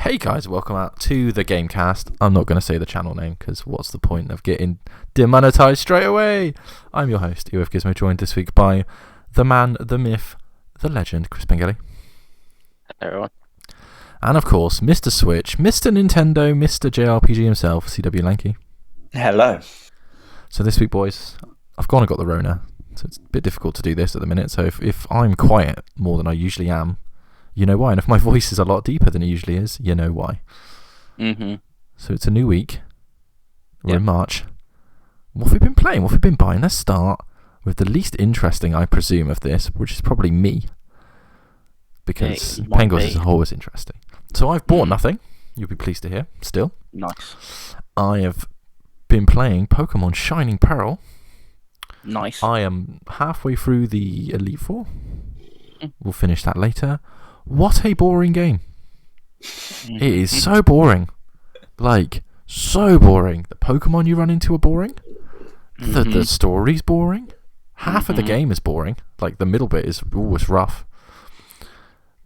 Hey guys, welcome out to the Gamecast. I'm not going to say the channel name because what's the point of getting demonetized straight away? I'm your host, EOF Gizmo, joined this week by the man, the myth, the legend, Chris Bengelli. Hello everyone. And of course, Mr. Switch, Mr. Nintendo, Mr. JRPG himself, CW Lanky. Hello. So this week, boys, I've gone and got the Rona, so it's a bit difficult to do this at the minute. So if I'm quiet more than I usually am, you know why. And if my voice is a lot deeper than it usually is, you know why. Mm-hmm. So it's a new week. We're in March. What have we been playing? What have we been buying? Let's start with the least interesting, I presume, of this, which is probably me. Because Pengos is always interesting. So I've bought nothing. You'll be pleased to hear. Still. Nice. I have been playing Pokemon Shining Pearl. Nice. I am halfway through the Elite Four. We'll finish that later. What a boring game. It is so boring. Like, so boring. The Pokemon you run into are boring. The story's boring. Half of the game is boring. Like, the middle bit is always rough.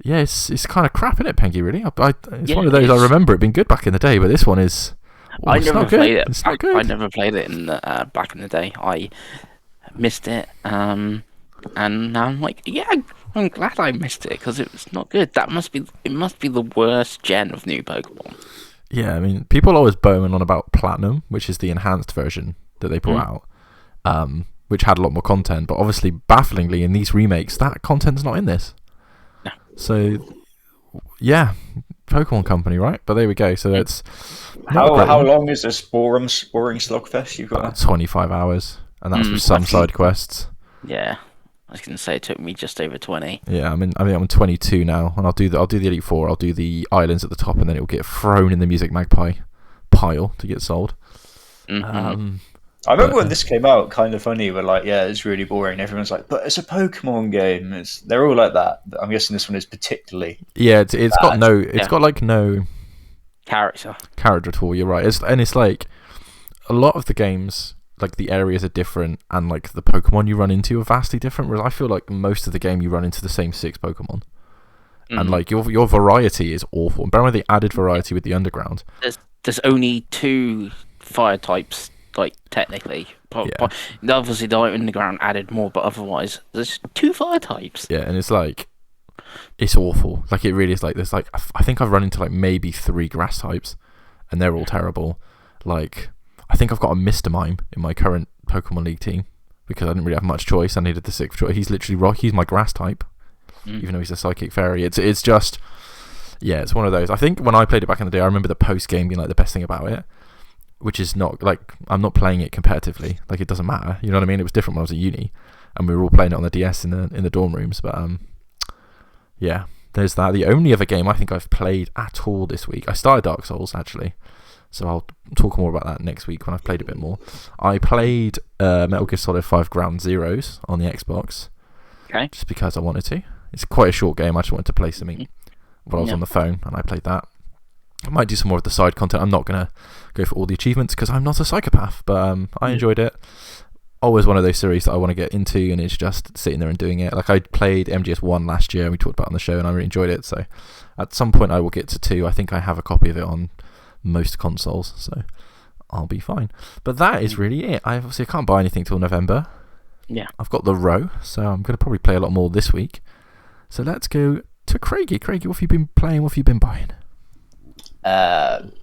Yeah, it's kind of crap, isn't it, Pengy, really? It's one of those, I remember it being good back in the day, but this one is... I never played it. It's not good. I never played it in the, back in the day. I missed it. And now I'm like, I'm glad I missed it because it was not good. It must be the worst gen of new Pokemon. Yeah, I mean, people always bowing on about Platinum, which is the enhanced version that they brought out, which had a lot more content. But obviously, bafflingly, in these remakes, that content's not in this. No. So, yeah, Pokemon Company, right? But there we go. So that's how long is this boring slugfest you've got? 25 hours, and that's with some side quests. Yeah. I was going to say it took me just over 20. Yeah, I'm 22 now, and I'll do the Elite Four. I'll do the islands at the top, and then it'll get thrown in the Music Magpie pile to get sold. Mm-hmm. I remember when this came out, kind of funny. We're like, yeah, it's really boring. Everyone's like, but it's a Pokemon game. They're all like that. I'm guessing this one is particularly. Yeah, it's got no character at all. You're right. It's like a lot of the games. Like, the areas are different, and like the Pokemon you run into are vastly different. Whereas I feel like most of the game you run into the same 6 Pokemon, and like your variety is awful. And bear in mind they added variety with the Underground. There's only 2 fire types, like technically. Obviously the Underground added more, but otherwise there's 2 fire types. Yeah, and it's like it's awful. Like, it really is. Like, there's like I think I've run into like maybe 3 grass types, and they're all terrible. Like, I think I've got a Mr. Mime in my current Pokemon League team because I didn't really have much choice. I needed the 6th choice. He's literally rock. He's my grass type, even though he's a psychic fairy. It's just, yeah, it's one of those. I think when I played it back in the day, I remember the post game being like the best thing about it, which is not like I'm not playing it competitively. Like, it doesn't matter. You know what I mean? It was different when I was at uni, and we were all playing it on the DS in the dorm rooms. But yeah, there's that. The only other game I think I've played at all this week, I started Dark Souls actually. So I'll talk more about that next week when I've played a bit more. I played Metal Gear Solid 5 Ground Zeroes on the Xbox. Okay. Just because I wanted to. It's quite a short game. I just wanted to play something while I was on the phone, and I played that. I might do some more of the side content. I'm not going to go for all the achievements because I'm not a psychopath, but I enjoyed it. Always one of those series that I want to get into, and it's just sitting there and doing it. Like, I played MGS1 last year, and we talked about it on the show, and I really enjoyed it. So at some point I will get to 2. I think I have a copy of it on most consoles, so I'll be fine. But that is really it. I can't buy anything till November. Yeah. I've got the row, so I'm going to probably play a lot more this week. So let's go to Craigie. Craigie, what have you been playing? What have you been buying?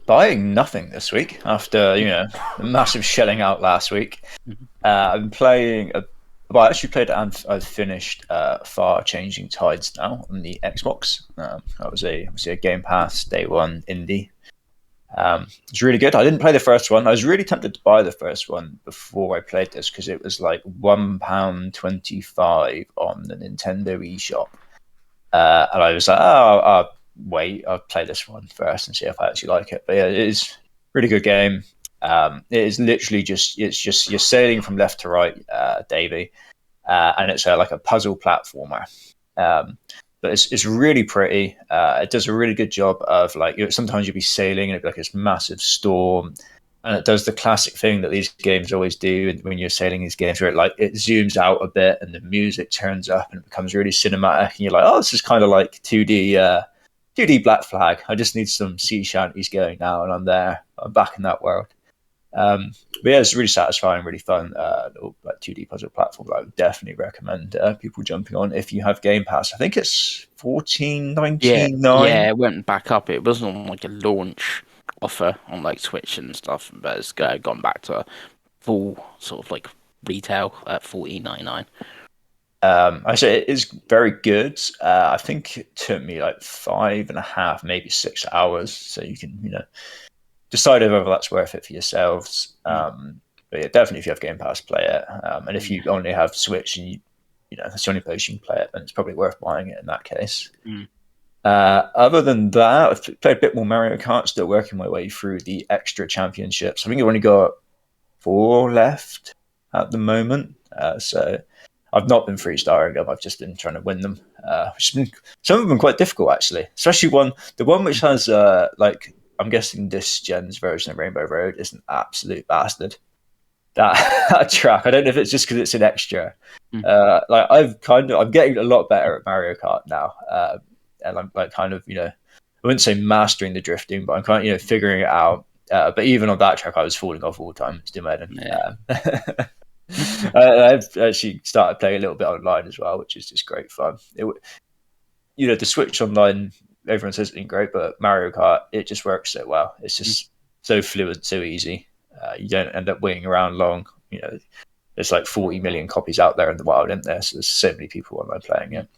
Buying nothing this week after, massive shelling out last week. I've been playing... I actually played it and I've finished Far Changing Tides now on the Xbox. That was obviously a Game Pass Day 1 indie. It's really good. I didn't play the first one. I was really tempted to buy the first one before I played this because it was like £1.25 on the Nintendo eShop. And I was like, I'll wait. I'll play this one first and see if I actually like it. But yeah, it is a really good game. It is literally just you're sailing from left to right, Davey, and it's like a puzzle platformer. But it's really pretty. It does a really good job of, like, sometimes you'll be sailing and it'll be like this massive storm, and it does the classic thing that these games always do when you're sailing these games, where it zooms out a bit and the music turns up and it becomes really cinematic, and you're like, oh, this is kind of like 2D 2D Black Flag. I just need some sea shanties going now, and I'm there. I'm back in that world. But yeah, it's really satisfying, really fun. Little, like 2D puzzle platform. I would definitely recommend people jumping on if you have Game Pass. I think it's $14.99. It went back up. It wasn't on like a launch offer on like Switch and stuff, but it's gone back to a full sort of like retail at $14.99. I say it is very good. I think it took me like 5.5, maybe 6 hours. So you can, decide whether that's worth it for yourselves. But yeah, definitely if you have Game Pass, play it. And if you only have Switch and that's the only place you can play it, then it's probably worth buying it in that case. Other than that, I've played a bit more Mario Kart, still working my way through the extra championships. I think I've only got 4 left at the moment. So I've not been freestyling them. I've just been trying to win them. Some of them been quite difficult, actually. Especially the one which has, I'm guessing this gen's version of Rainbow Road is an absolute bastard. That track, I don't know if it's just because it's an extra. I'm getting a lot better at Mario Kart now. And I'm like kind of, I wouldn't say mastering the drifting, but I'm kind of, figuring it out. But even on that track, I was falling off all the time. It's demanding. I've actually started playing a little bit online as well, which is just great fun. The Switch online, everyone says it's been great, but Mario Kart, it just works so well. It's just so fluid, so easy. You don't end up waiting around long. There's like 40 million copies out there in the wild, isn't there? So there's so many people online playing it.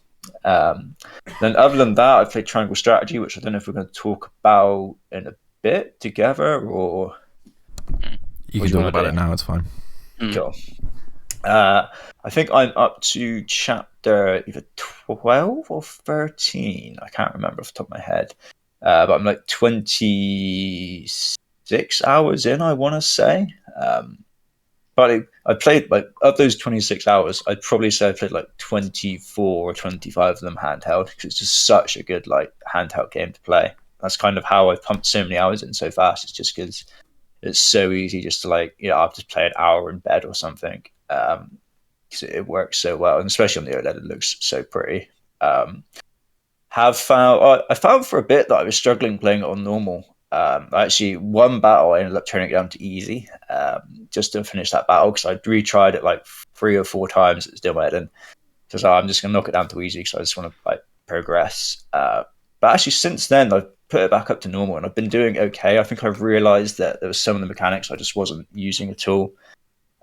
Then other than that, I've played Triangle Strategy, which I don't know if we're going to talk about in a bit together, or you can talk about it now. It's fine. Cool. I think I'm up to chapter either 12 or 13. I can't remember off the top of my head. But I'm like 26 hours in, I want to say. But I played, like, of those 26 hours, I'd probably say I played like 24 or 25 of them handheld, because it's just such a good like handheld game to play. That's kind of how I've pumped so many hours in so fast. It's just because it's so easy just to I'll just play an hour in bed or something. Because it works so well, and especially on the OLED, it looks so pretty. I found for a bit that I was struggling playing it on normal. Actually, one battle I ended up turning it down to easy, just to finish that battle, because I'd retried it like 3 or 4 times. It was still dead, and so I'm just gonna knock it down to easy because I just want to progress. But actually, since then I've put it back up to normal, and I've been doing okay. I think I've realised that there was some of the mechanics I just wasn't using at all.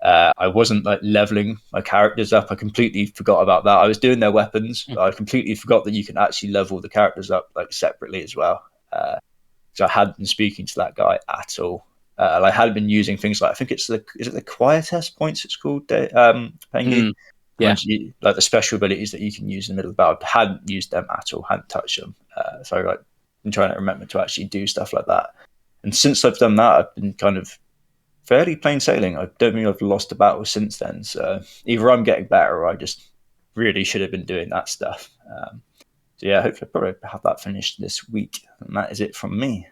I wasn't leveling my characters up. I completely forgot about that. I was doing their weapons, but I completely forgot that you can actually level the characters up separately as well. So I hadn't been speaking to that guy at all. I hadn't been using things like, I think is it the quietest points it's called, Pengy? Yeah. Like the special abilities that you can use in the middle of the battle. I hadn't used them at all, hadn't touched them. So I've been trying to remember to actually do stuff like that. And since I've done that, I've been kind of fairly plain sailing. I don't think I've lost a battle since then. So either I'm getting better, or I just really should have been doing that stuff. So yeah, hopefully I'll probably have that finished this week. And that is it from me.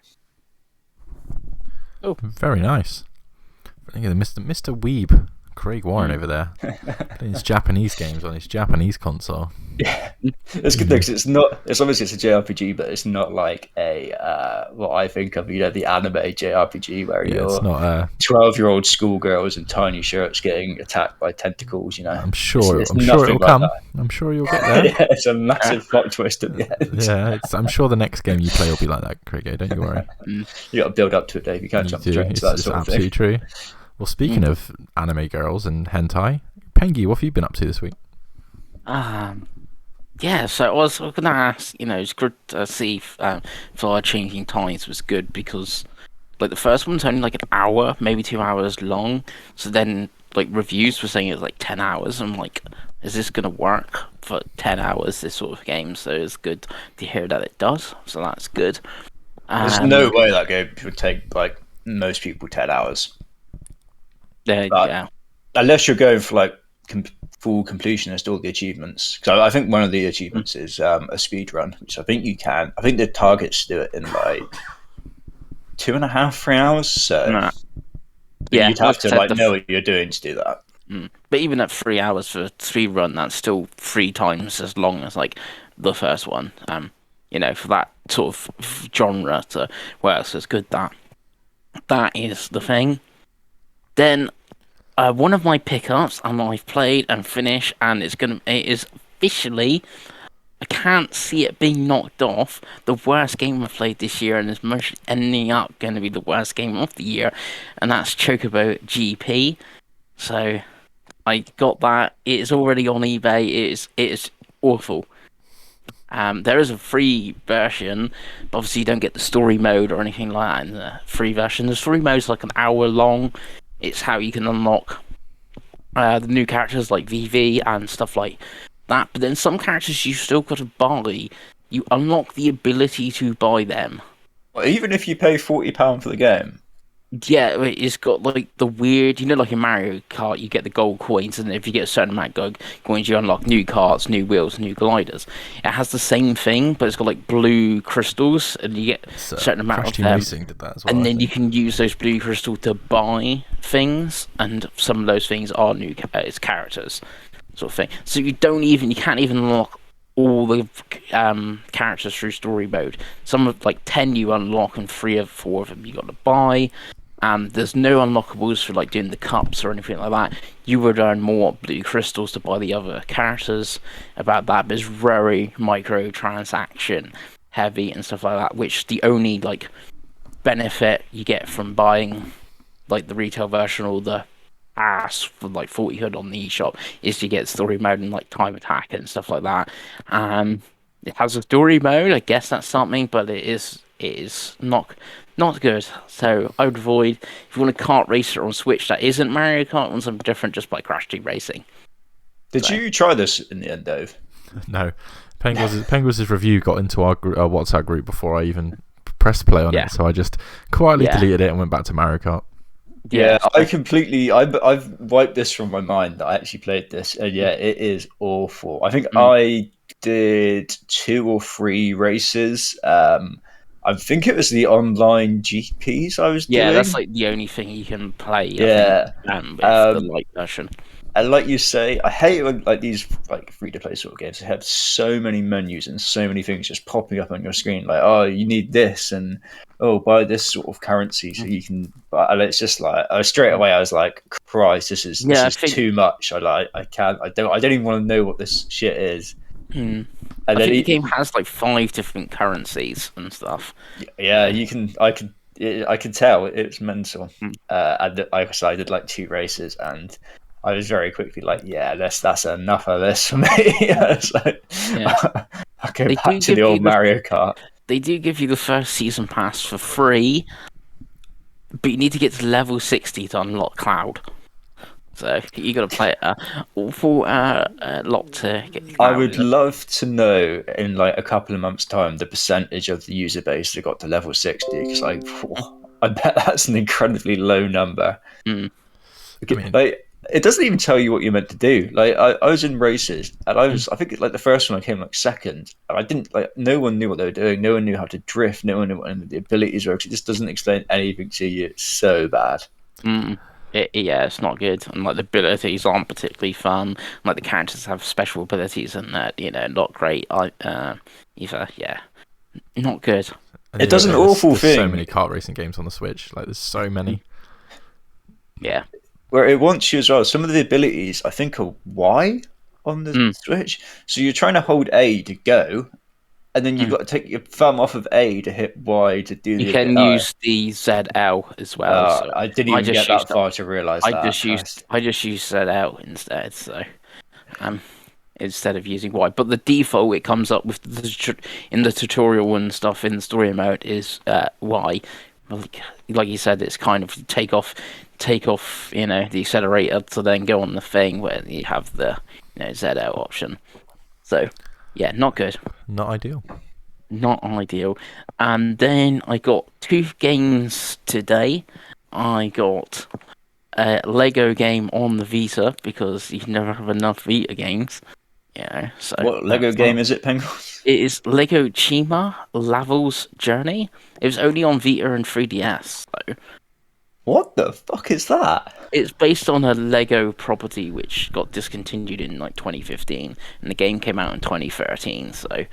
Oh, very nice. Mr. Weeb, Craig Warren over there, playing his Japanese games on his Japanese console. Yeah, it's good though, because it's obviously a JRPG, but it's not like a what I think of, the anime JRPG where you're not 12-year-old schoolgirls in tiny shirts getting attacked by tentacles. I'm sure it'll come. That. I'm sure you'll get there. Yeah, it's a massive plot twist at the end. Yeah, I'm sure the next game you play will be like that, Craig. Don't you worry. You got to build up to it, Dave. You can't jump straight into that sort of thing. Absolutely true. Well, speaking of anime girls and hentai, Pengy, what have you been up to this week? Yeah, so I was going to ask, it's good to see Fire Changing Tides was good, because the first one's only an hour, maybe 2 hours long. So then reviews were saying it was 10 hours. I'm like, is this going to work for 10 hours, this sort of game? So it's good to hear that it does. So that's good. There's no way that game would take most people 10 hours. Yeah. Unless you're going for full completionist, all the achievements. So I think one of the achievements is a speed run, which I think you can. I think the targets do it in 2.5, 3 hours. So you'd have to know what you're doing to do that. But even at 3 hours for a speed run, that's still 3 times as long as the first one. for that sort of genre to work. So it's good that is the thing. Then one of my pickups, and I've played and finished, and it is officially. I can't see it being knocked off the worst game I've played this year, and it's most ending up going to be the worst game of the year, and that's Chocobo GP. So I got that. It is already on eBay. It is awful. There is a free version, but obviously you don't get the story mode or anything like that in the free version. The story mode is like an hour long. It's how you can unlock the new characters like VV and stuff like that. But then some characters you still got to buy. You unlock the ability to buy them. Well, even if you pay £40 for the game. Yeah, it's got like the weird, like in Mario Kart, you get the gold coins, and if you get a certain amount of gold coins, you unlock new carts, new wheels, new gliders. It has the same thing, but it's got like blue crystals, and you get a certain amount Crash of Team them. Racing did that as well, And I then you think. can use those blue crystals to buy things, and some of those things are new it's characters, sort of thing. So you can't even unlock all the characters through story mode. Some of like 10 you unlock, and 3 or 4 of them you got to buy. There's no unlockables for like doing the cups or anything like that. You would earn more blue crystals to buy the other characters about that, but it's very microtransaction heavy and stuff like that, which the only like benefit you get from buying like the retail version or the ass for like 40 hood on the eShop is you get story mode and like time attack and stuff like that. It has a story mode, I guess that's something, but it is not good. So I would avoid, if you want a kart racer on Switch that isn't Mario Kart, want something different, just buy Crash Team Racing. Did you try this in the end, Dave? No. Penguins' review got into our WhatsApp group before I even pressed play on it, so I just quietly deleted it and went back to Mario Kart. Yeah, I've wiped this from my mind that I actually played this, and it is awful. I think I did 2 or 3 races. I think it was the online GPs I was doing. Yeah, that's like the only thing you can play. Yeah, with the light version. And like you say, I hate when like these like free-to-play sort of games. They have so many menus and so many things just popping up on your screen. Like, oh, you need this, and buy this sort of currency so you can. And it's just like straight away I was like, Christ, this is too much. I don't even want to know what this shit is. And I think the game has like 5 different currencies and stuff. Yeah, I can tell it's mental. And I did like 2 races, and I was very quickly like, yeah, that's enough of this for me. I'll go back to the old Mario Kart. They do give you the first season pass for free, but you need to get to level 60 to unlock Cloud. So you got to play it awful lot to get Cloud. I would love to know in like a couple of months' time the percentage of the user base that got to level 60, because I bet that's an incredibly low number. It doesn't even tell you what you're meant to do. Like I was in races, and I think like the first one I came like second, and I didn't like. No one knew what they were doing. No one knew how to drift. No one knew what any of the abilities were. It just doesn't explain anything to you. It's so bad. It's not good, and like the abilities aren't particularly fun. Like the characters have special abilities, and not great. Either, not good. It does an awful thing. There's so many kart racing games on the Switch. Like there's so many. Yeah. Where it wants you as well. Some of the abilities I think are Y on the Switch. So you're trying to hold A to go, and then you've got to take your thumb off of A to hit Y to do. You can use the ZL as well. So I didn't even get that far to realise that. I just used ZL instead. So, instead of using Y, but the default it comes up with in the tutorial and stuff in the story mode is Y. Like you said, it's kind of take off, the accelerator to then go on the thing where you have the ZL option. So, yeah, not good. Not ideal. Not ideal. And then I got 2 games today. I got a Lego game on the Vita, because you can never have enough Vita games. So what Lego game is it, Penguin? It is Lego Chima Lavel's Journey. It was only on Vita and 3DS, though. What the fuck is that? It's based on a Lego property which got discontinued in like 2015, and the game came out in 2013. So,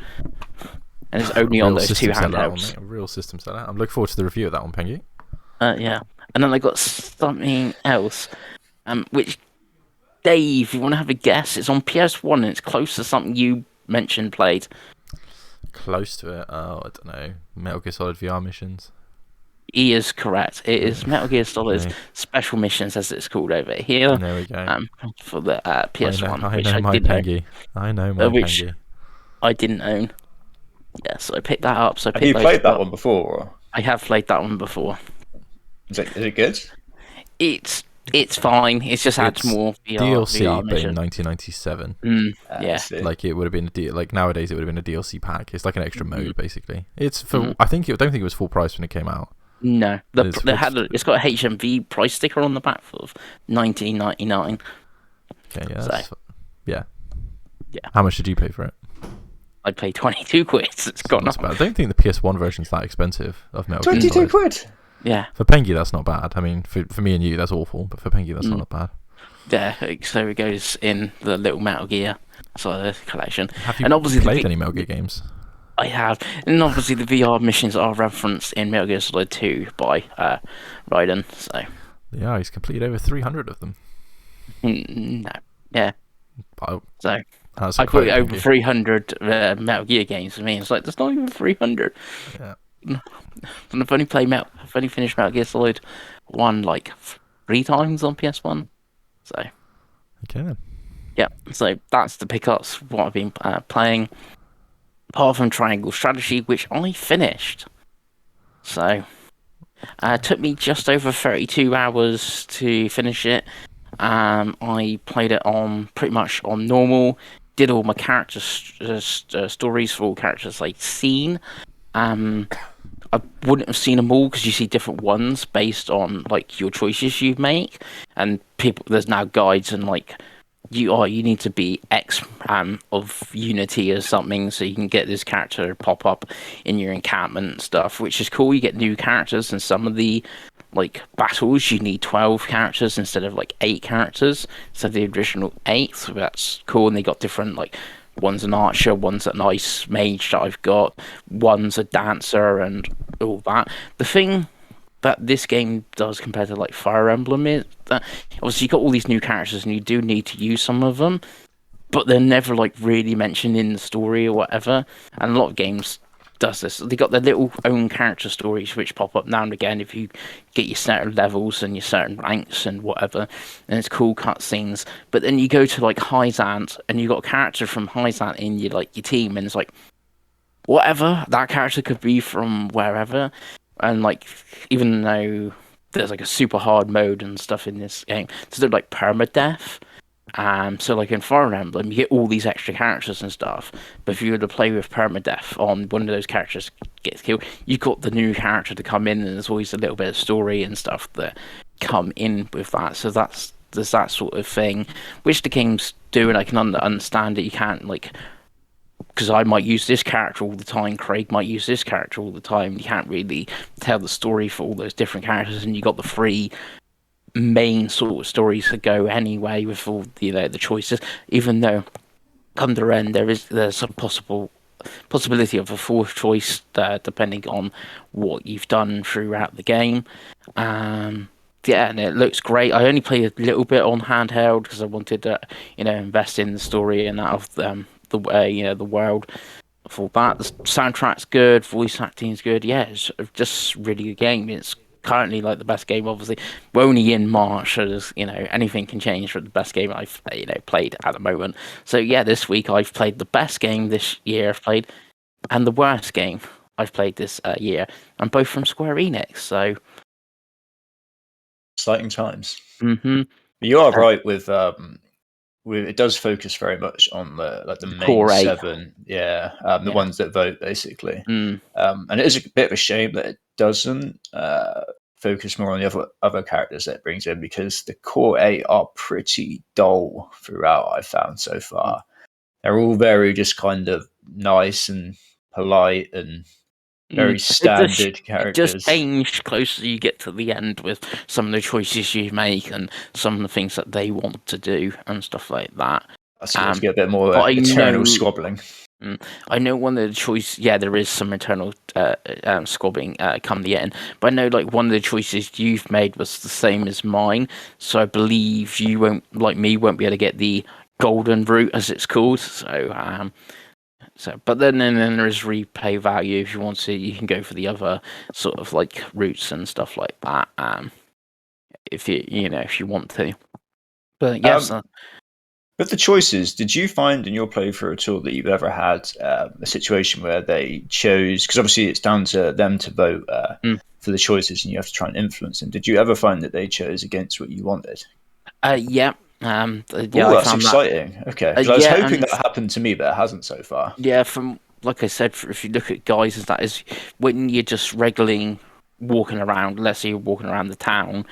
and it's only a on real those two system seller, that one, handhelds. mate. A real system seller. I'm looking forward to the review of that one, Pengy. Yeah, and then I got something else, which Dave, you want to have a guess? It's on PS1 and it's close to something you mentioned played. Close to it. Oh, I don't know. Metal Gear Solid VR missions. He is correct. It is Metal Gear Solid Okay. Special Missions, as it's called over here. There we go. For the PS1, I which know I my didn't own. Pengy. I know my Which Pengy. I didn't own. Yeah, so I picked that up. So I Have picked you those played that up. one before? Or? I have played that one before. Is it good? It's fine. It's just adds It's more VR DLC, but in mission. 1997. Yeah. Like it would have been like nowadays it would have been a DLC pack. It's like an extra mode basically. It's for Mhm. I don't think it was full price when it came out. No, It's got a HMV price sticker on the back for $19.99. Okay, yeah. So- Yeah. Yeah. How much did you pay for it? I paid 22 quid. It's gone Not up. bad. I don't think the PS1 version's that expensive of Metal Gear 22 Solid. quid. Yeah, For Pengy, that's not bad. I mean, for me and you, that's awful. But for Pengy, that's not bad. yeah. So it goes in the little Metal Gear sort of collection. Have you And obviously played any Metal Gear games? I have, and obviously the VR missions are referenced in Metal Gear Solid 2 by Raiden. So Yeah, he's completed over 300 of them. no, yeah. Oh, So that's I put quite over 300 Metal Gear games for me. It's like there's not even 300. Yeah. And I've only finished Metal Gear Solid 1 like 3 times on PS1. So Okay then. yeah, so that's the pickups. What I've been playing, apart from Triangle Strategy, which I finished. So it took me just over 32 hours to finish it. I played it on pretty much on normal. Did all my character stories for all characters I'd seen. I wouldn't have seen them all because you see different ones based on like your choices you make, and people. There's now guides and like you need to be X of Unity or something so you can get this character to pop up in your encampment and stuff, which is cool. You get new characters, and some of the like battles you need 12 characters instead of like 8 characters instead of the original 8. So that's cool, and they got different like. One's an archer, one's an ice mage that I've got, one's a dancer, and all that. The thing that this game does compared to like Fire Emblem is that obviously you got all these new characters and you do need to use some of them, but they're never like really mentioned in the story or whatever. And a lot of games does this. They got their little own character stories which pop up now and again if you get your certain levels and your certain ranks and whatever, and it's cool cutscenes. But then you go to like Hyzant and you got a character from Hyzant in your like your team, and it's like whatever, that character could be from wherever. And like even though there's like a super hard mode and stuff in this game, it's still like permadeath. So like in Fire Emblem, you get all these extra characters and stuff. But if you were to play with permadeath on one of those characters gets killed, you got the new character to come in, and there's always a little bit of story and stuff that come in with that. So there's that sort of thing, which the games do, and I can understand that you can't like. Because I might use this character all the time, Craig might use this character all the time. You can't really tell the story for all those different characters, and you got the free main sort of stories to go anyway with all the choices. Even though come the end there's some possibility of a fourth choice depending on what you've done throughout the game. Yeah, and it looks great. I only played a little bit on handheld because I wanted to invest in the story and that of the world. For that, the soundtrack's good, voice acting's good. Yeah, it's just a really good game. It's currently like the best game. Obviously, we're only in March, so there's, anything can change for the best game I've played at the moment. So yeah, this week I've played the best game this year I've played, and the worst game I've played this year, and both from Square Enix. So Exciting times. mm-hmm. You are right with it does focus very much on the main Core 8. 7, the ones that vote basically. And it is a bit of a shame that it doesn't focus more on the other characters that it brings in, because the core 8 are pretty dull throughout. I've found so far, they're all very just kind of nice and polite and very standard characters. It just changed closer you get to the end with some of the choices you make and some of the things that they want to do and stuff like that. I see, let's get a bit more eternal squabbling. I know one of the choices. Yeah, there is some internal squabbling come the end, but I know like one of the choices you've made was the same as mine. So I believe you won't, like me, won't be able to get the golden route as it's called. So, but then there is replay value. If you want to, you can go for the other sort of like routes and stuff like that. If if you want to. But yes, With the choices, did you find in your playthrough at all that you've ever had a situation where they chose? Because obviously it's down to them to vote for the choices, and you have to try and influence them. Did you ever find that they chose against what you wanted? yeah, Oh, I that's found that. exciting. Okay, because I was Yeah, hoping and that happened to me, but it hasn't so far. yeah, from like I said, if you look at guys, that is when you're just regularly walking around. Let's say you're walking around the town,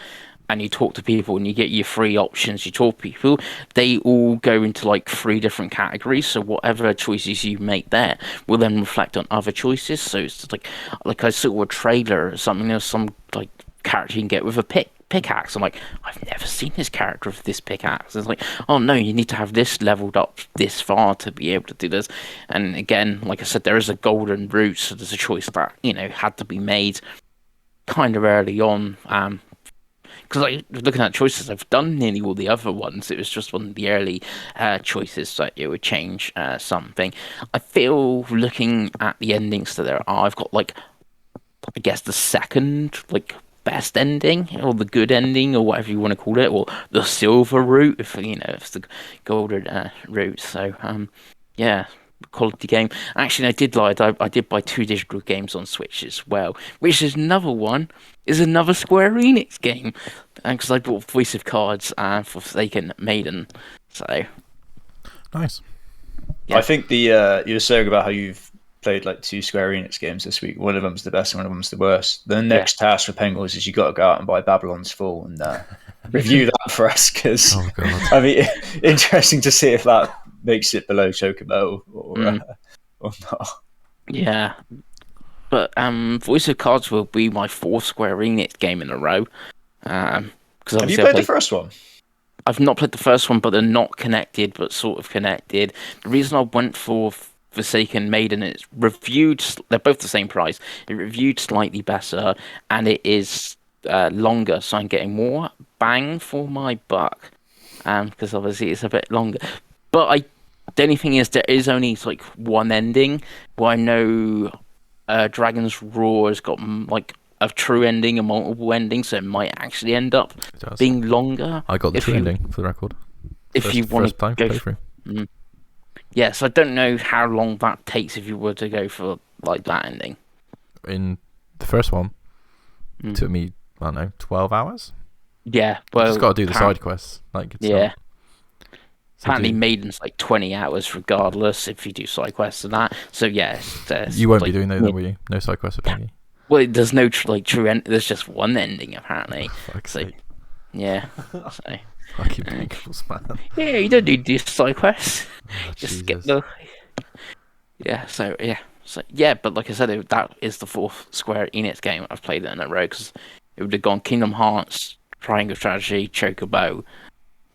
and you talk to people, and you get your three options. You talk to people, they all go into like three different categories. So whatever choices you make there will then reflect on other choices. So it's like I saw a trailer or something. There's some like character you can get with a pickaxe. I'm like, I've never seen this character with this pickaxe. It's like, oh no, you need to have this leveled up this far to be able to do this. And again, like I said, there is a golden route, so there's a choice that had to be made kind of early on. Because like looking at choices, I've done nearly all the other ones. It was just one of the early choices that it would change something. I feel looking at the endings that there are, I've got like I guess the second like best ending or the good ending or whatever you want to call it, or the silver route if it's the golden route. So yeah, quality game. Actually, I did lie. I did buy two digital games on Switch as well, which is another Square Enix game, and because I bought Voice of Cards for Forsaken Maiden. So Nice. Yeah. I think the you were saying about how you've played like two Square Enix games this week. One of them's the best, and one of them's the worst. The next task for Penguins is you got to go out and buy Babylon's Fall and review that for us. Because Oh god. I mean, interesting to see if that makes it below Chocobo or not. Yeah. But Voice of Cards will be my fourth Square Enix game in a row. Because Have you played the first one? I've not played the first one, but they're not connected, but sort of connected. The reason I went for Forsaken Maiden is reviewed. They're both the same price. It reviewed slightly better, and it is longer, so I'm getting more bang for my buck. Because obviously it's a bit longer. But the only thing is there is only like one ending. Well, I know Dragon's Roar has got like a true ending and multiple endings, so it might actually end up being longer. I got the true ending for the record. If you want to go through. Yeah, so I don't know how long that takes if you were to go for like that ending. In the first one, it took me, I don't know, 12 hours? Yeah, well... You just got to do the side quests. Yeah. Apparently Maiden's like 20 hours regardless if you do side quests and that. So yeah. You won't be doing those, will you? No side quests with Peggy? Well, there's no true end. There's just one ending apparently. So, yeah. So... Fucking Penguins, man. Yeah, you don't need these side quests. Oh, just get the... Yeah, so yeah, but like I said, that is the fourth Square Enix game I've played in a row, because it would have gone Kingdom Hearts, Triangle Strategy, Chocobo,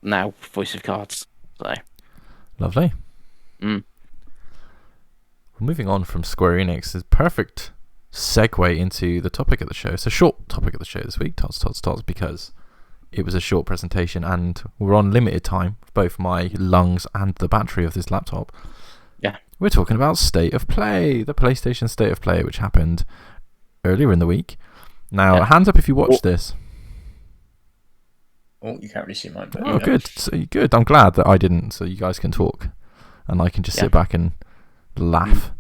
now Voice of Cards. So lovely. Well, moving on from Square Enix is perfect segue into the topic of the show. It's a short topic of the show this week, tots, because it was a short presentation and we're on limited time, both my lungs and the battery of this laptop. Yeah. We're talking about State of Play, the PlayStation State of Play, which happened earlier in the week. Now, hands up if you watched this. Oh, you can't really see mine. But oh, good. So, good. I'm glad that I didn't, so you guys can talk and I can just sit back and laugh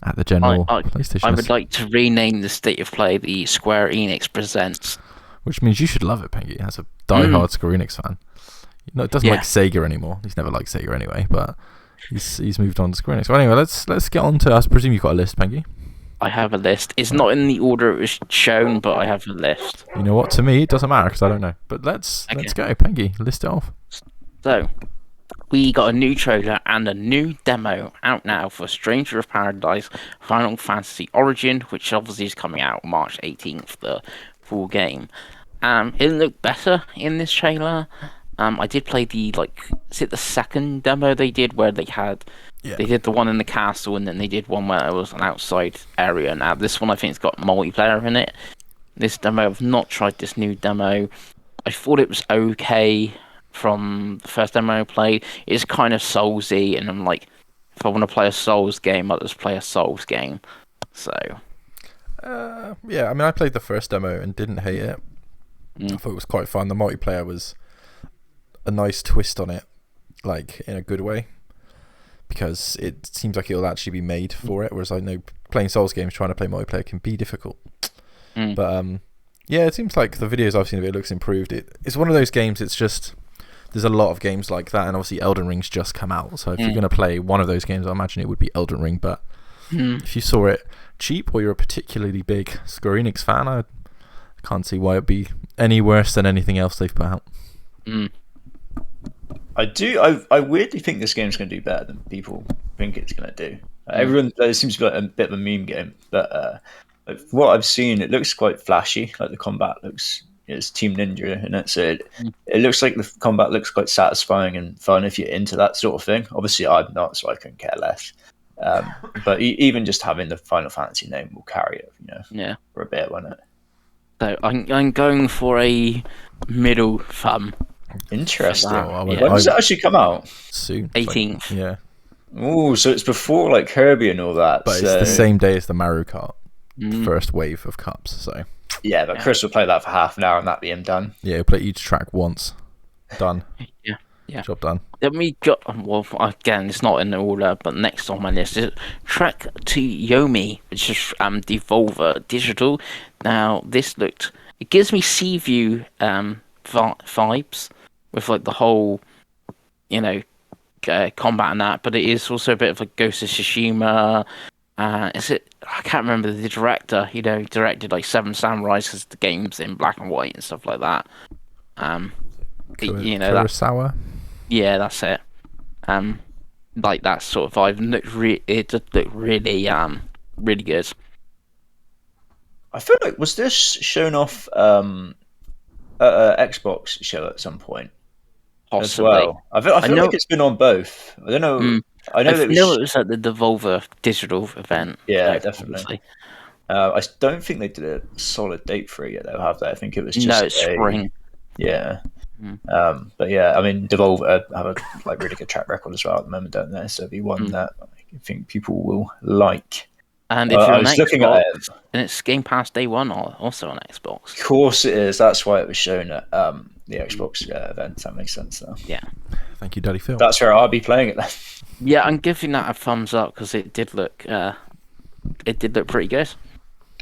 at the general PlayStation. I would like to rename the State of Play the Square Enix Presents. Which means you should love it, Pengy, as a die-hard Square Enix fan. It doesn't like Sega anymore. He's never liked Sega anyway, but he's moved on to Square Enix. So anyway, let's get on to... I presume you've got a list, Pengy. I have a list. It's not in the order it was shown, but I have a list. You know what? To me, it doesn't matter because I don't know. But let's go, Pengy. List it off. So, we got a new trailer and a new demo out now for Stranger of Paradise Final Fantasy Origin, which obviously is coming out March 18th, the full game. It looked better in this trailer. I did play is it the second demo they did where Yeah. they did the one in the castle and then they did one where it was an outside area. Now this one I think it's got multiplayer in it. This demo, I've not tried this new demo. I thought it was okay from the first demo I played. It's kind of Soulsy, and I'm like, if I want to play a Souls game, I'll just play a Souls game. So. Yeah, I mean, I played the first demo and didn't hate it. I thought it was quite fun. The multiplayer was a nice twist on it, like in a good way, because it seems like it'll actually be made for it. Whereas I know playing Souls games, trying to play multiplayer can be difficult. But yeah, it seems like the videos I've seen of it looks improved. It's one of those games. It's just there's a lot of games like that, and obviously Elden Ring's just come out. So if you're gonna play one of those games, I imagine it would be Elden Ring. But if you saw it cheap, or you're a particularly big Square Enix fan, I can't see why it'd be any worse than anything else they've put out. I weirdly think this game's going to do better than people think it's going to do. Everyone, it seems to be like a bit of a meme game, but like, from what I've seen, it looks quite flashy. Like the combat looks, it's Team Ninja in it, so it looks like the combat looks quite satisfying and fun if you're into that sort of thing. Obviously, I'm not, so I couldn't care less. But even just having the Final Fantasy name will carry it, for a bit, won't it? So I'm going for a middle thumb. Interesting. Wow, When does it actually come out? Soon. 18th. Yeah. Oh, so it's before like Kirby and all that. But so... it's the same day as the Mario Kart first wave of cups. So yeah, but Chris will play that for half an hour and that'll be him done. yeah, he'll play each track once. Done. Yeah. Job done. Then we got, well, again, it's not in order, but next on my list is Trek to Yomi, which is Devolver Digital. Now, it gives me Seaview vibes with like the whole, combat and that, but it is also a bit of a Ghost of Tsushima. I can't remember the director. Directed like Seven Samurais because the game's in black and white and stuff like that. Kurosawa. Yeah, that's it. Like that sort of vibe. It just looked really, really good. I feel like, was this shown off at an Xbox show at some point? Possibly. As well. I feel like it's been on both. I don't know. I know it was at the Devolver Digital event. Yeah, definitely. I don't think they did a solid date for it yet, though, have they? I think it was just it's spring. Yeah. But yeah, I mean, Devolver have a really good track record as well at the moment, don't they? So it'll be one that I think people will like. And if you're on Xbox, looking at it, and it's Game Pass Day One, also on Xbox. Of course it is. That's why it was shown at the Xbox event. That makes sense, though. Yeah. Thank you, Daddy Phil. That's where I'll be playing it then. Yeah, I'm giving that a thumbs up because it did look pretty good.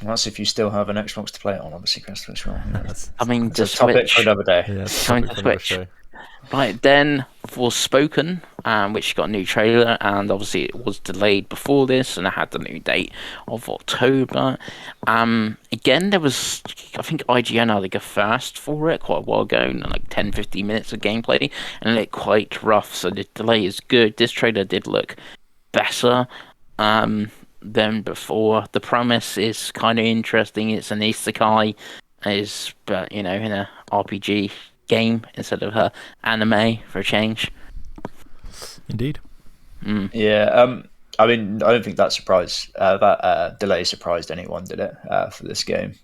That's if you still have an Xbox to play it on, obviously, Chris. I mean, it's a topic for another day. Yeah, coming to Switch. Right, then Forspoken, which got a new trailer, and obviously it was delayed before this, and it had the new date of October. Again, there was, I think IGN had like a first for it quite a while ago, and like 10-15 minutes of gameplay, and it looked quite rough, so the delay is good. This trailer did look better than before. The premise is kind of interesting. It's an isekai, but in a RPG game instead of her anime for a change. Indeed. Yeah. I mean, I don't think that delay surprised anyone, did it? For this game,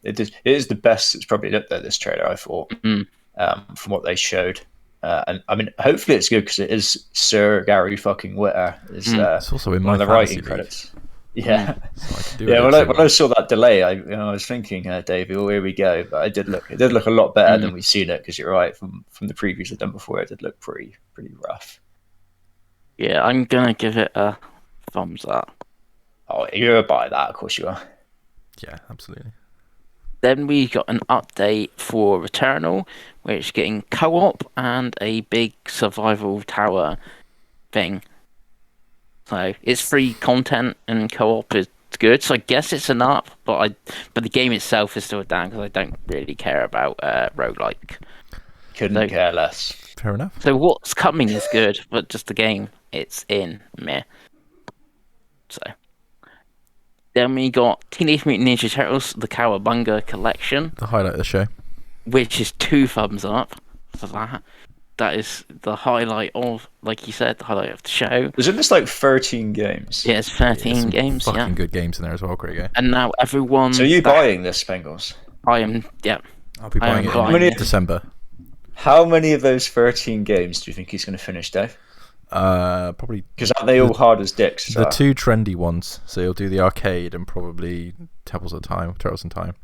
it is the best it's probably looked at this trailer, I thought, from what they showed. And I mean, hopefully it's good because it is Sir Gary fucking Witter. It's also in one of the writing credits. Yeah, when I saw that delay, I was thinking, Davey, well, here we go. But it did look a lot better than we've seen it, because you're right, from the previews I've done before, it did look pretty rough. Yeah, I'm gonna give it a thumbs up. Oh, you're by that, of course you are. Yeah, absolutely. Then we got an update for Returnal, which is getting co-op and a big survival tower thing. So it's free content and co-op is good. So I guess it's an up, but the game itself is still down because I don't really care about roguelike. Couldn't care less. Fair enough. So what's coming is good, but just the game it's in meh. So then we got Teenage Mutant Ninja Turtles: The Cowabunga Collection, The highlight of the show. which is 2 thumbs up. for that. That is the highlight of, like you said, the highlight of the show. Isn't this like 13 games? Yeah, it's Yeah, 13 some games, fucking good games in there as well, Craig. And now everyone... So are you buying this, Bengals? I am, yeah. I'll be I buying am it buying in it. December. How many of those 13 games do you think he's going to finish, Dave? Probably Because aren't they all hard as dicks? the two trendy ones. So you'll do the arcade and probably Turtles in Time.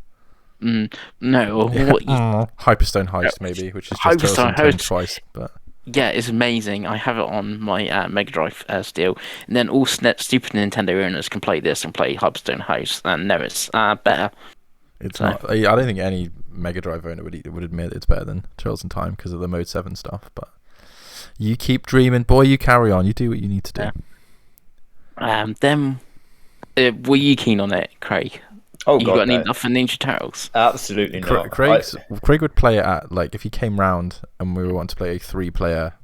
No, what you... Hyperstone Heist, maybe, which is just Turtles in Time twice. But yeah, it's amazing. I have it on my Mega Drive still. And then all Super Nintendo owners can play this and play Hyperstone Heist, and no, it's better. it's not. I don't think any Mega Drive owner would admit it's better than Turtles in Time because of the Mode 7 stuff. But you keep dreaming, boy. You carry on. You do what you need to do. Yeah. Then, were you keen on it, Craig? Oh, You God, got any no. love for Ninja Turtles? Absolutely not. Craig would play it at, like, if he came round and we were wanting to play a 3-player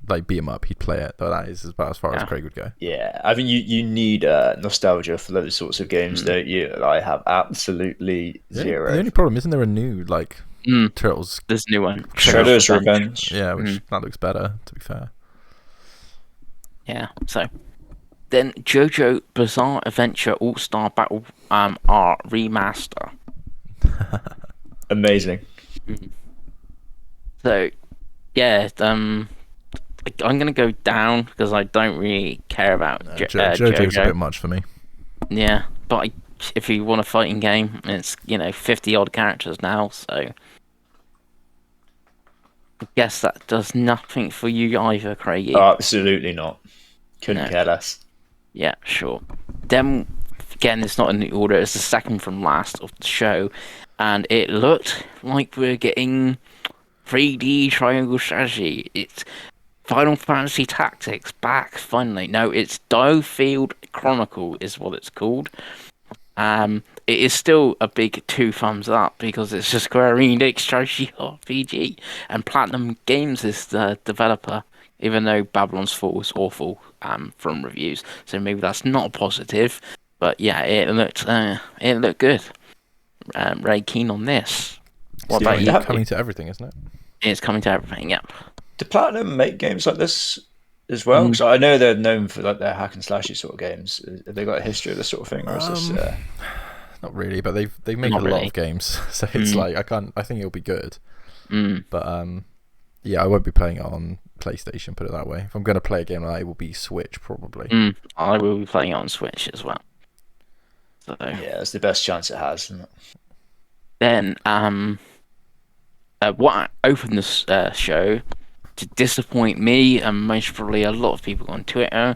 like beat 'em up, he'd play it. But that is about as far as Craig would go. Yeah, I mean, you need nostalgia for those sorts of games, don't you? I have absolutely zero. The only problem, isn't there a new, like, Turtles? There's a new one. Shredder's Revenge. Yeah, which that looks better, to be fair. Yeah, so... Then JoJo Bizarre Adventure All-Star Battle R Remaster. Amazing. So, yeah, I'm going to go down because I don't really care about JoJo's a bit much for me. Yeah, but if you want a fighting game, it's, 50-odd characters now, so... I guess that does nothing for you either, Craigie. Absolutely not. Couldn't care less. Yeah, sure. Then, again, it's not in the order, it's the second from last of the show, and it looked like we're getting 3D triangle strategy. It's Final Fantasy Tactics back, finally. No, it's Diofield Chronicle is what it's called. It is still a big 2 thumbs up because it's a Square Enix strategy RPG, and Platinum Games is the developer, even though Babylon's Fall is awful from reviews, so maybe that's not a positive. But yeah, it looked good. Very keen on this. What about you? It's coming to everything, isn't it? It's coming to everything. Yep. Do Platinum make games like this as well? Because I know they're known for like their hack and slashy sort of games. Have they got a history of this sort of thing, or is this? Not really, but they make a lot of games, so it's like I think it'll be good. But yeah, I won't be playing it on PlayStation, put it that way. If I'm going to play a game like that, it will be Switch, probably. I will be playing it on Switch as well. So, yeah, it's the best chance it has, isn't it? Then, what opened this show to disappoint me and most probably a lot of people on Twitter,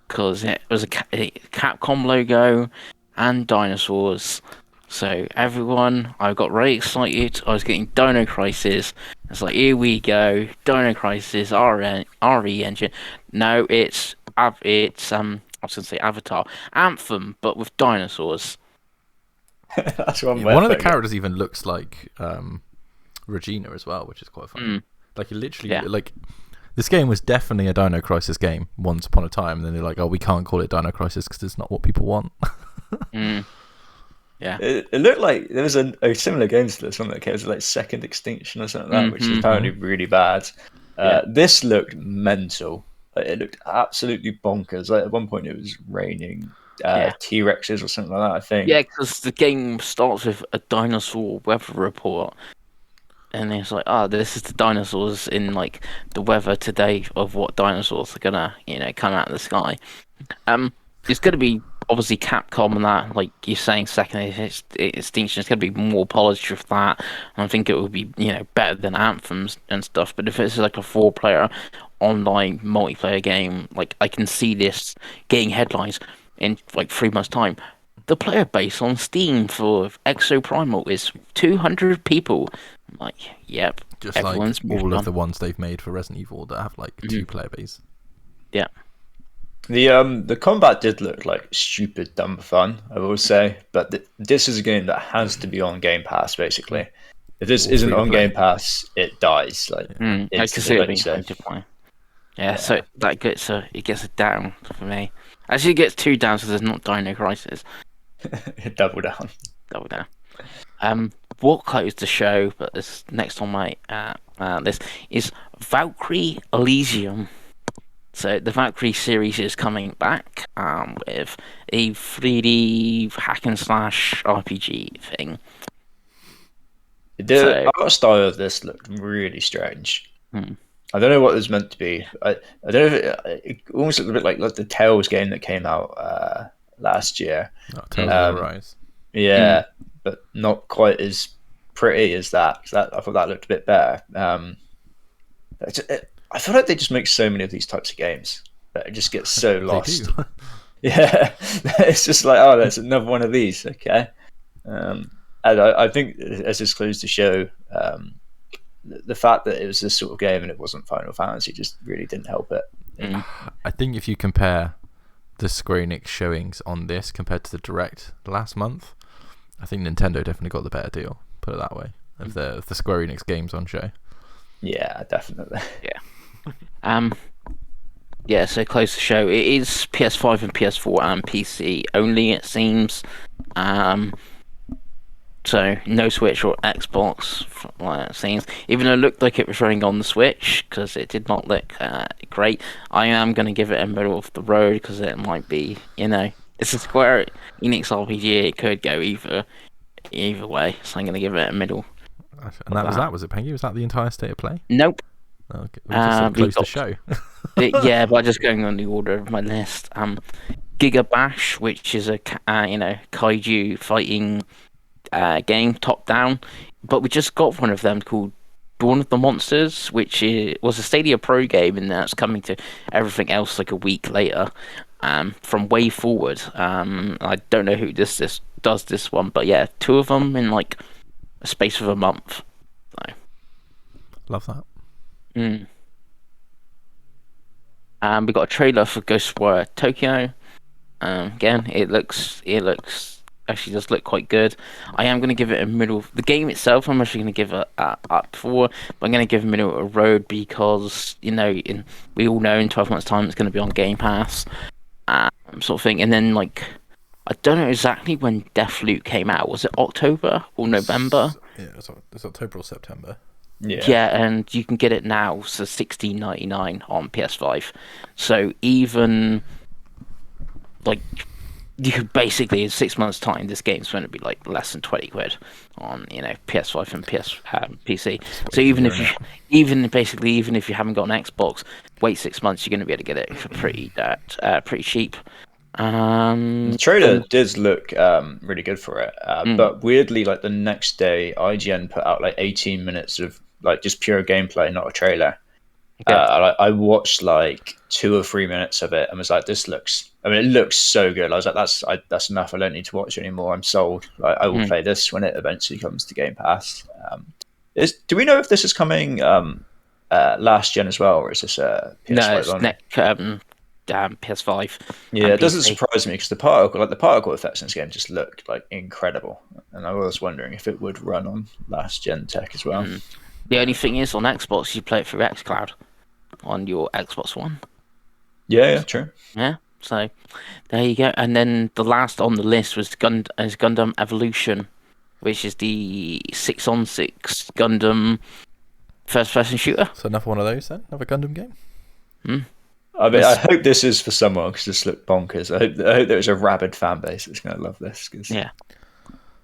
because it was a Capcom logo and dinosaurs. So everyone, I got very excited. I was getting Dino Crisis. It's like, here we go, Dino Crisis RE engine. No, it's I was going to say Avatar, Anthem, but with dinosaurs. That's one of the characters even looks like Regina as well, which is quite funny. Like, it literally, like, this game was definitely a Dino Crisis game once upon a time, and then they're like, oh, we can't call it Dino Crisis because it's not what people want. Yeah, it looked like there was a similar game to this one that came like Second Extinction or something like that, which is apparently really bad. This looked mental. Like, it looked absolutely bonkers. Like, at one point it was raining T-Rexes or something like that, I think. Yeah, because the game starts with a dinosaur weather report, and it's like, this is the dinosaurs in like the weather today of what dinosaurs are gonna come out of the sky. It's gonna be obviously Capcom and that, like you're saying, Second Extinction. It's gonna be more polished with that, and I think it will be better than Anthems and stuff. But if it's like a 4-player online multiplayer game, like, I can see this getting headlines in like 3 months' time. The player base on Steam for Exoprimal is 200 people. I'm like, yep. Just like all of the ones they've made for Resident Evil that have like 2-player base. Yeah. The combat did look like stupid dumb fun, I will say, but this is a game that has to be on Game Pass, basically. If this isn't on Game Pass, it dies. Like, I can see it being hard to play. Yeah, so that gets it gets a down for me. Actually, it gets 2 down, so there's not Dino Crisis. Double down. what closed the show, but this next on my list is Valkyrie Elysium. So the Valkyrie series is coming back with a 3D hack and slash RPG thing. The art style of this looked really strange. Hmm. I don't know what it was meant to be. I don't know if it almost looked a bit like the Tales game that came out last year. Tales of Arise. Yeah, but not quite as pretty as that. I thought that looked a bit better. I feel like they just make so many of these types of games that it just gets so lost. They do. Yeah, it's just like, oh, there's another one of these. Okay, and I think as this closed the show, the fact that it was this sort of game and it wasn't Final Fantasy just really didn't help it. I think if you compare the Square Enix showings on this compared to the Direct last month, I think Nintendo definitely got the better deal. Put it that way. Of the Square Enix games on show. Yeah, definitely. Yeah, so close the show. It is PS5 and PS4 and PC only, it seems. So no Switch or Xbox, like it seems. Even though it looked like it was running on the Switch, because it did not look great. I am going to give it a middle of the road because it might be, it's a Square Enix RPG. It could go either way. So I'm going to give it a middle. And that was that. Was it, Pengy? Was that the entire state of play? Nope. Okay. We just closed the show. Yeah, but just going on the order of my list. Giga Bash, which is a kaiju fighting game, top down, but we just got one of them called Dawn of the Monsters, which was a Stadia Pro game, and that's coming to everything else like a week later. From Way Forward. I don't know who does this one, but yeah, 2 of them in like a space of a month. So. Love that. We got a trailer for Ghostwire Tokyo. Again, it actually does look quite good. I am going to give it a middle. The game itself, I'm actually going to give it up for, but I'm going to give it a middle of a road because we all know in 12 months' time it's going to be on Game Pass, sort of thing. And then like, I don't know exactly when Deathloop came out. Was it October or November? Yeah, it's October or September. Yeah, and you can get it now for $16.99 on PS5. So even like you could basically in 6 months' time, this game's going to be like less than 20 quid on PS5 and PC. So even if you haven't got an Xbox, wait 6 months, you're going to be able to get it for pretty cheap. The trailer does look really good for it, but weirdly, like the next day, IGN put out like 18 minutes of like just pure gameplay, not a trailer. Okay. I watched like 2 or 3 minutes of it and was like, it looks so good. I was like, that's enough. I don't need to watch it anymore. I'm sold. Like, I will play this when it eventually comes to Game Pass. Do we know if this is coming last gen as well, or is this PS5 only? PS5. Yeah, it doesn't surprise me because the particle effects in this game just looked like incredible, and I was wondering if it would run on last gen tech as well. The only thing is, on Xbox, you play it through xCloud on your Xbox One. Yeah, true. Yeah, so there you go. And then the last on the list was Gundam Evolution, which is the 6-on-6 Gundam first-person shooter. So another one of those then? Another Gundam game? I mean, I hope this is for someone because this looked bonkers. I hope there's a rabid fan base that's going to love this. Yeah.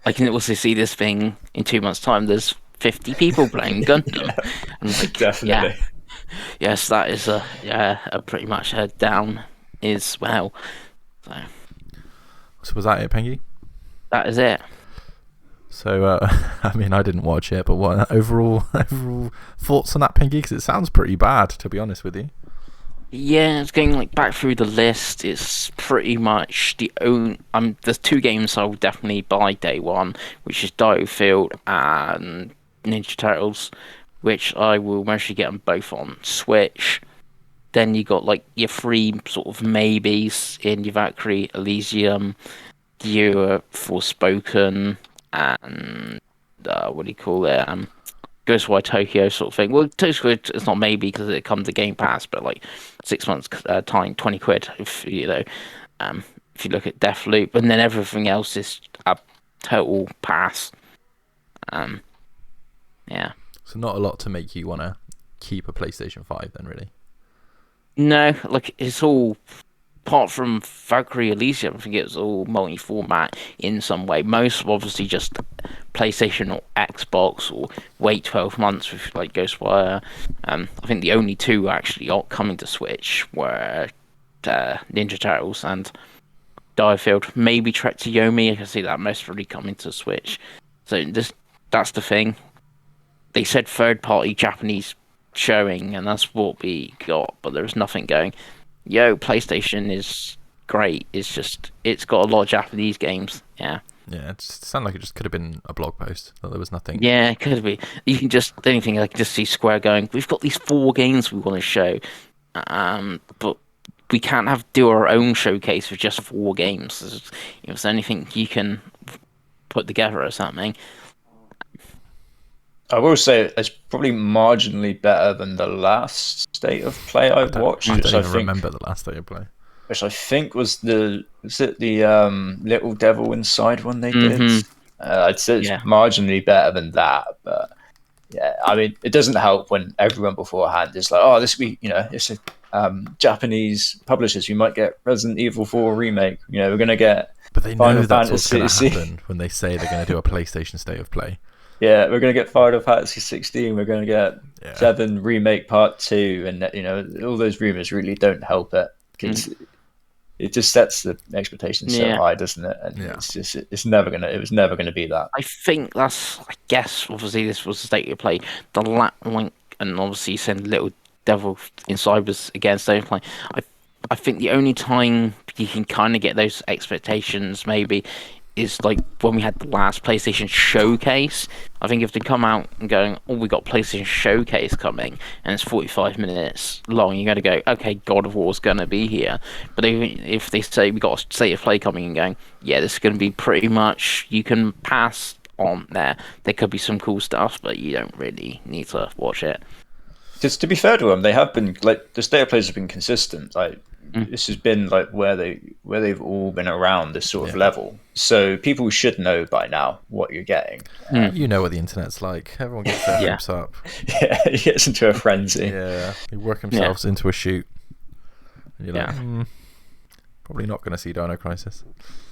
I can also see this thing in 2 months' time. There's 50 people playing Gundam. Like, definitely. Yeah. Yes, that is a pretty much a down as well. So was that it, Pengy? That is it. So, I mean, I didn't watch it, but what overall thoughts on that, Pengy? Because it sounds pretty bad, to be honest with you. Yeah, it's going like back through the list. It's pretty much the only. There's 2 games I'll definitely buy day one, which is Battlefield and Ninja Turtles, which I will mostly get them both on Switch. Then you got like your 3 sort of maybes in your Valkyrie Elysium, your Forspoken, and what do you call it? Ghostwire Tokyo sort of thing. Well, Tokyo it's not maybe because it comes to Game Pass, but like 6 months time, 20 quid. If you look at Deathloop, and then everything else is a total pass. Yeah. So not a lot to make you want to keep a PlayStation 5 then, really. No, like it's all apart from Valkyrie Elysium, I think it was all multi-format in some way. Most obviously just PlayStation or Xbox, or wait 12 months with like Ghostwire. I think the only two actually are coming to Switch were Ninja Turtles and Direfield. Maybe Trek to Yomi. I can see that most probably coming to Switch. So that's the thing. They said third-party Japanese showing, and that's what we got. But there was nothing going. Yo, PlayStation is great. It's got a lot of Japanese games. Yeah. Yeah, it sounded like it just could have been a blog post. That there was nothing. Yeah, it could be. You can just anything. I can just see Square going. We've got these 4 games we want to show, but we can't do our own showcase with just 4 games. If there's anything you can put together or something. I will say it's probably marginally better than the last State of Play I watched. I don't I even remember the last State of Play. Which I think was the Little Devil Inside one they did. I'd say it's marginally better than that, but yeah, I mean, it doesn't help when everyone beforehand is like, "Oh, this week, it's a Japanese publishers. We might get Resident Evil 4 remake. We're gonna get." But they know Final that's what's going to Fantasy. happen when they say they're going to do a PlayStation State of Play. Yeah, we're going to get Final Fantasy 16. We're going to get 7 Remake Part 2. And, all those rumors really don't help it. Because it just sets the expectations so high, doesn't it? And it was never going to be that. I think I guess, obviously, this was the State of Play. The link, and obviously send Little Devil Inside was again State of Play. I think the only time you can kind of get those expectations, maybe, is like when we had the last PlayStation Showcase. I think if they come out and going, "Oh, we got PlayStation Showcase coming," and it's 45 minutes long, you're going to go, "Okay, God of War's going to be here." But if they say we got a State of Play coming and going, "Yeah, this is going to be pretty much," you can pass on there. There could be some cool stuff, but you don't really need to watch it. Just to be fair to them, they have been like the State of Plays have been consistent. Like this has been like where they've all been around this sort of level. So people should know by now what you're getting. You know what the internet's like. Everyone gets their hopes up. Yeah, it gets into a frenzy. Yeah, they work themselves into a shoot. And you're like, probably not going to see Dino Crisis.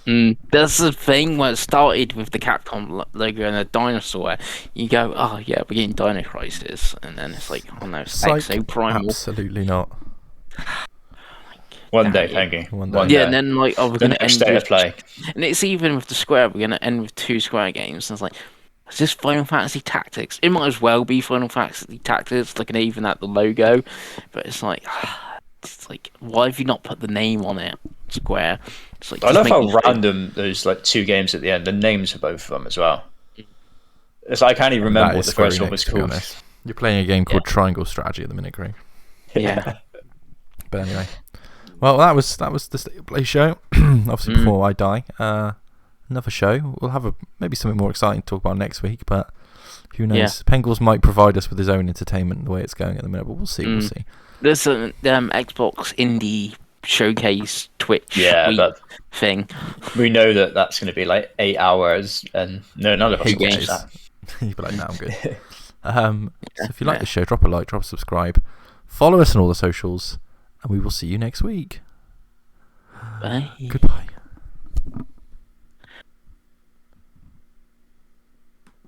That's the thing where it started with the Capcom logo and a dinosaur. You go, "Oh yeah, we're getting Dino Crisis," and then it's like, "Oh no, it's Exo Primal." Absolutely not. One day, thank you. One day. Yeah, and then like, "Oh, we're going to end State with of Play." And it's even with the Square, we're going to end with 2 Square games. And it's like, is this Final Fantasy Tactics? It might as well be Final Fantasy Tactics, looking even at the logo. But it's like, why have you not put the name on it, Square? It's like, I love how random those like 2 games at the end, the names of both of them as well. It's like, I can't even remember what the first one was called. You're playing a game called Triangle Strategy at the minute, Greg. Yeah. But anyway. Well, that was the State of Play show. Obviously, before I die, another show. We'll have maybe something more exciting to talk about next week, but who knows? Yeah. Pengles might provide us with his own entertainment the way it's going at the minute, but we'll see. We'll see. There's an Xbox Indie Showcase Twitch thing. We know that's going to be like 8 hours, and none of us will watch that. You'd be like, "No, I'm good." So if you like the show, drop a like, drop a subscribe, follow us on all the socials. And we will see you next week. Bye. Goodbye.